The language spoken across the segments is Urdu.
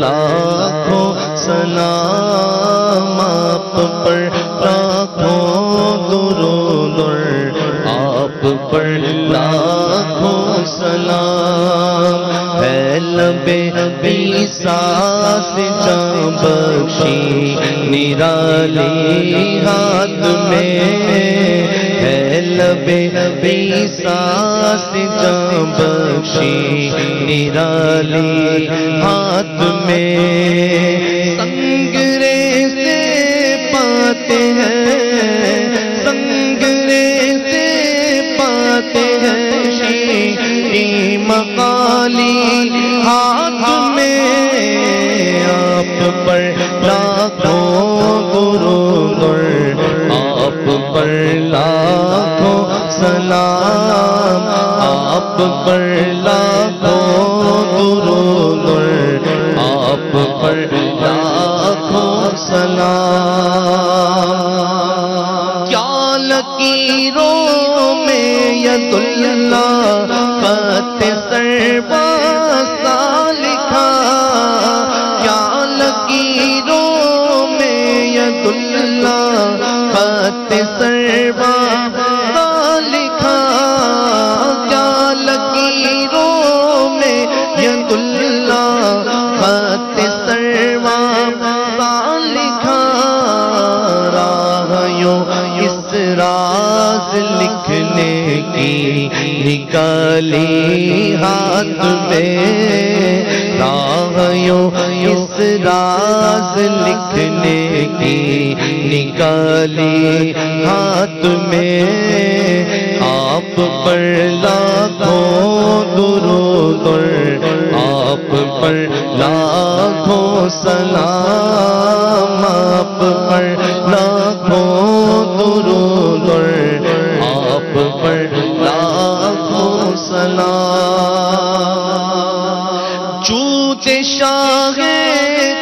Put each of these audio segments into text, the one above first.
لاکھوں سلام، آپ پر لاکھوں درود اور آپ پر لاکھوں سلام۔ ہے لب عیسیٰ سے جاں بخشی نرالی ہاتھ میں، ہے لب عیسیٰ سے جاں بخشی نرالی ہاتھ میں۔ سنگرے سے پاتے ہیں، سنگرے سے پاتے ہیں شیریں مقالی ہاتھ میں، آپ پر لاکھوں درود آپ پر لاکھوں سلام، آپ پر لاکھوں درود آپ پر لاکھوں سلام۔ کیا لکیروں میں ید اللہ خط سربستا لکھا، کیا لکیروں میں ید اللہ خط سربستا لکھا، کیا لکیروں میں ید اللہ خط سربستا لکھا، راہیوں اس راز لکھنے کی نکالی ہاتھ میں، راہیوں اس راز لکھنے کی نکالی ہاتھ میں، آپ پر لاکھوں درود آپ پر لاکھوں سلام، آپ پر لاکھوں درود آپ پر لاکھوں سلام۔ چوت شاہ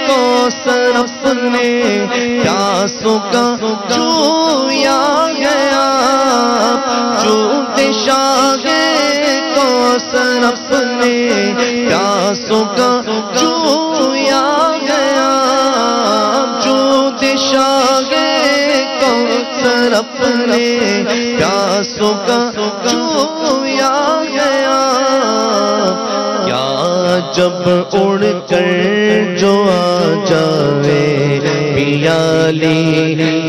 کوثر اپنے پیاسوں کا چویا گیا، چوت شاہ کوثر اپنے پیاسوں کا چویا گیا، چوت شاہ کوثر اپنے پیاسوں کا چویا گیا، کیا جب اڑ کر جو آ جائے پیالی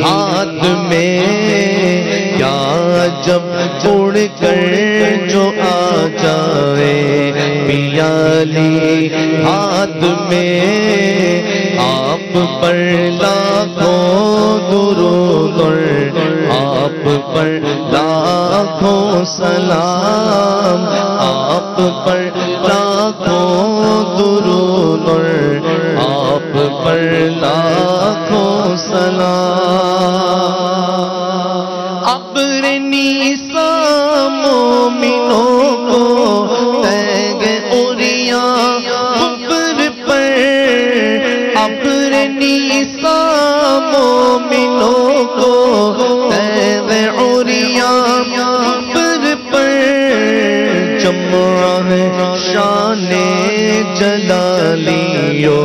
ہاتھ میں، کیا جب اڑ کر جو آ جائے پیالی ہاتھ میں، آپ پر لاکھوں درود آپ پر لاکھوں سلام، آپ پر لاکھوں درود آپ پر لاکھوں سلام۔ ابر نیسا مومنوں کو تیگ اوریاں کفر پر، ابر نیسا مومنوں کو تیگ اوریاں کفر پر، جمع ہے شان جلالیو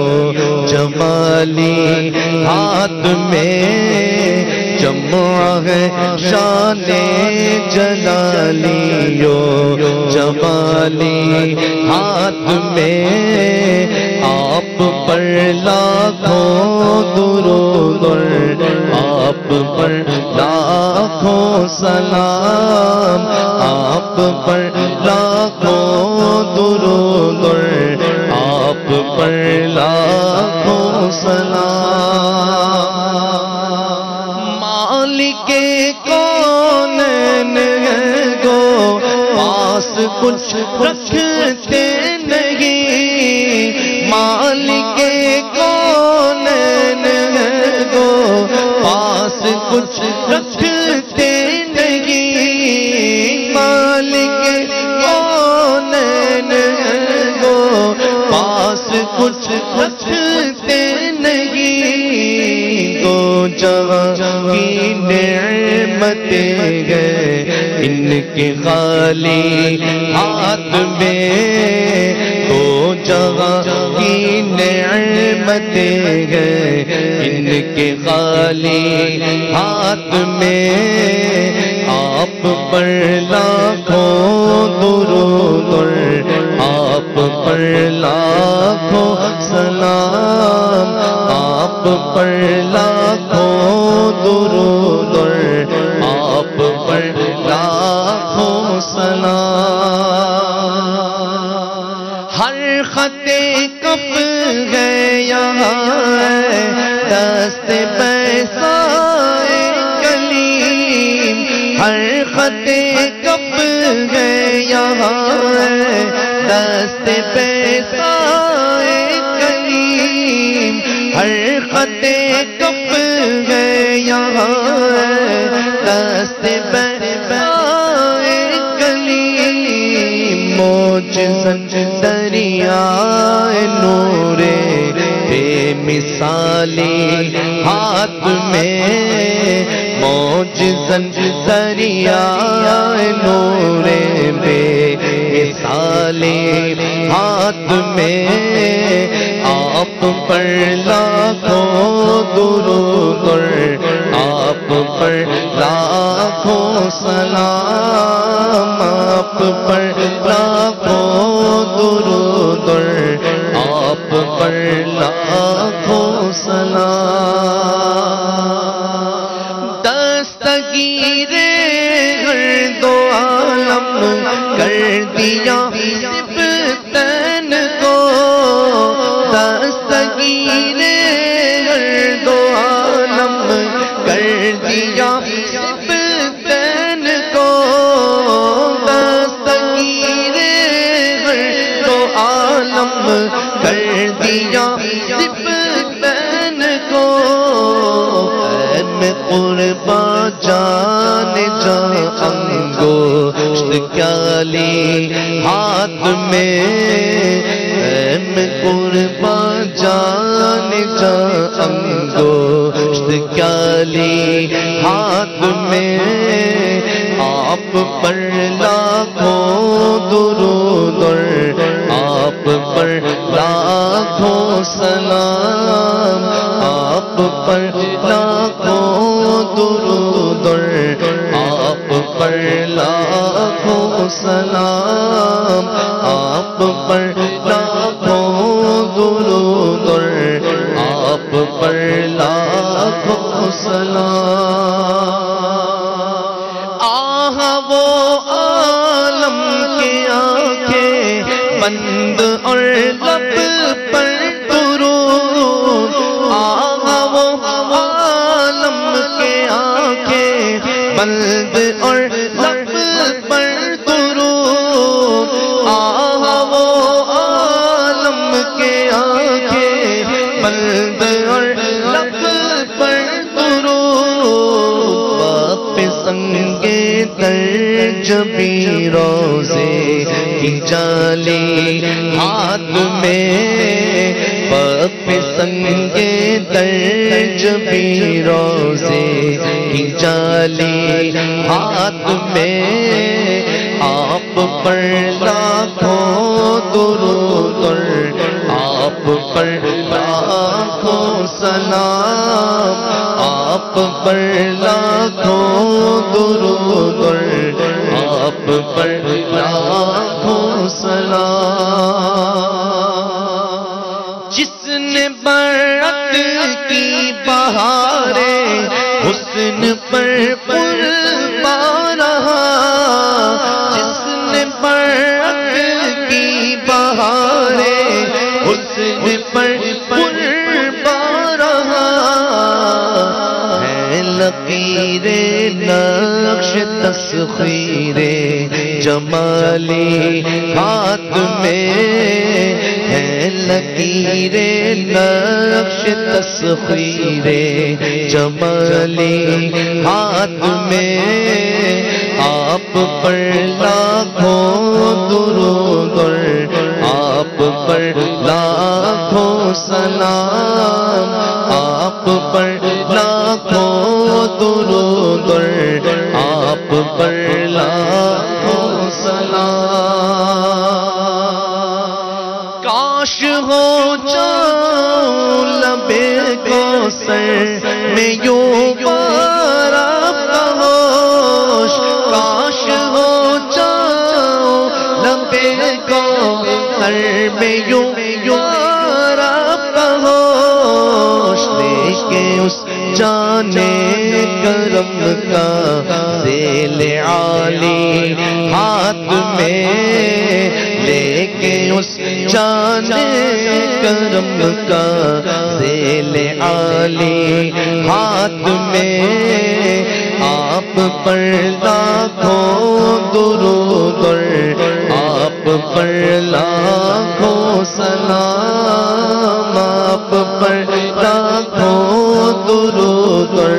جمالی ہاتھ میں، جمع ہے شان جلالیو جمالی ہاتھ میں، آپ پر لاکھوں درود آپ پر لاکھوں سلام، آپ پر لاکھوں درود آپ پر لاکھوں سلام۔ مالک کونین ہے گو پاس کچھ رکھتے نہیں، مالک کونین ہے گو پاس کچھ رکھتے نہیں، مالک کونین ہے گو پاس کچھ رکھتے نہیں، تو جہاں کی نعمتیں ہیں ان کے خالی ہاتھ میں، تو جہاں کی نعمتیں ہیں ان کے خالی ہاتھ میں آپ پر لاکھوں درود اور آپ پر لاکھوں سلام آپ پر لاکھوں درود اور آپ پر لاکھوں سلام ہر خط کف ہے یہاں دست پیسہ کلیم ہر خط کف ہے یہاں دست پیسہ کلیم ہر خط کف ہے یہاں دست پیسہ کلیم موجزن دریائے نورے بے مثالی ہاتھ میں موجزن دریائے نورے بے مثالی ہاتھ میں آپ پر لاکھوں درود اور آپ پر لاکھوں سلام آپ پر لاکھوں درود اور آپ پر لاکھوں سلام دستگیر ہر دو عالم کر دیا صفتن کو دستگیر ہر دو عالم کر دیا صفتن کو دستگیر ہر دو عالم کر دیا صفتن کو میں قربا جان جان انگوشت کالی ہاتھ میں میں قربا جان جان انگوشت کالی ہاتھ میں آپ پر لاکھوں درود اور آپ پر لاکھوں سلام آپ پر لاکھوں درود اور آپ پر لاکھوں سلام آپ پر لاکھوں درود اور آپ پر لاکھوں سلام آہ وہ عالم کے آنکھیں بند اور لب پر درود آہ وہ عالم کے آنکھیں بند اور لب پر درود آہ وہ عالم کے آنکھیں بند اور لب پر درود باپ سنگے در جبی روزے کی جالی ہاتھ میں باپ سنگے در جبی روزے کی جالی ہاتھ میں آپ پر لاکھوں درود اور آپ پر لاکھوں سلام آپ پر لاکھوں درود اور آپ پر لاکھوں سلام جس نے برات کی بہاریں حسن پر قربان رہا جس نے برات کی بہاریں حسن پر قربان رہا ہے لقیر نقش تسخیر جمالی ہاتھ میں ہے لقیر نقش تسخیر جمالی ہاتھ میں آپ پر لاکھوں درود اور آپ پر لاکھوں سلام آپ پر لاکھوں درود اور آپ پر لاکھوں سلام کاش ہو جاؤں لبے کوثر میں یوں پارا ہوش، کاش ہو جاؤں لبے کوثر میں یوں پارا ہوش، لے کے اس جانے کرم کا ذیل عالی ہاتھ میں، لے کے اس جانے کرم کا ذیل عالی ہاتھ میں، آپ پر لاکھوں درود اور آپ پر لاکھوں سلام، آپ پر لاکھوں درود اور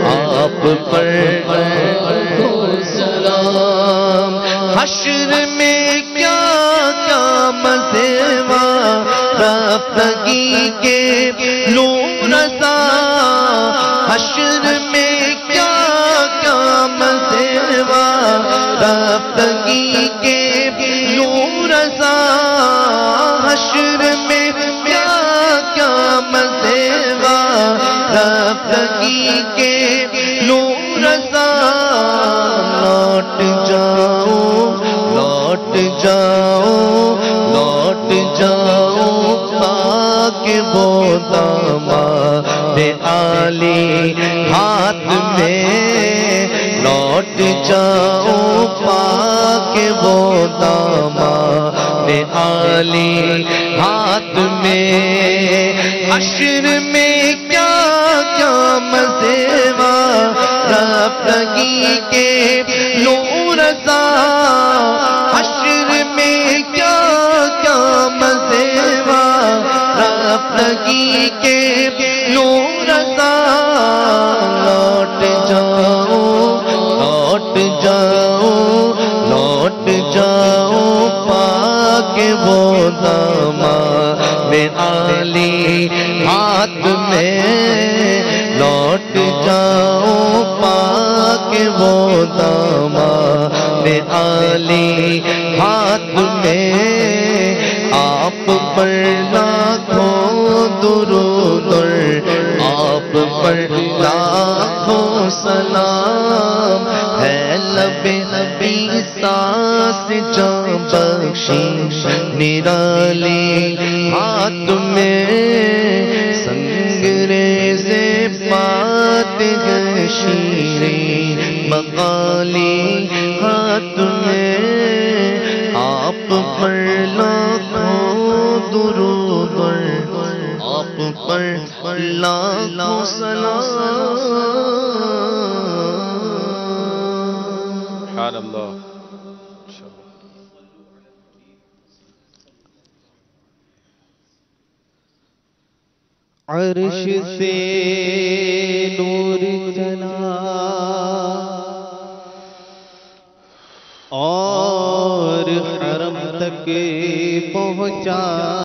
آپ پر لاکھوں سلام۔ حشر میں کیا مزے رفتگی کے لوں رضا، حشر میں کیا مزے رفتگی کے لوں رضا، حشر میں کیا مزے رفتگی کے لوں رضا، لوٹ جاؤں لوٹ جاؤں لوٹ جاؤں پاک وہ داماد عالی ہاتھ میں، لوٹ جاؤں پاک وہ داماد عالی ہاتھ میں، حشر میں کیا مزے رفتگی کے لوں رضا، حشر میں کیا مزے رفتگی کے لوں رضا، لوٹ جاؤں لوٹ جاؤں لوٹ جاؤں پاک وہ داماد عالی ہاتھ میں، لوٹ جاؤں پاک وہ داماد عالی ہاتھ میں، آپ پر لاکھوں درود اور آپ پر لاکھوں سلام، ہے لب نبی سانس جاں بخشی نرالی ہاتھ میں، سنگریز پات ہے شیریں مقالی ہاتھ میں، آپ پر لاکھوں درود اور آپ پر لاکھوں سلام۔ سبحان اللہ۔ عرش سے نور چلا اور حرم تک پہنچا،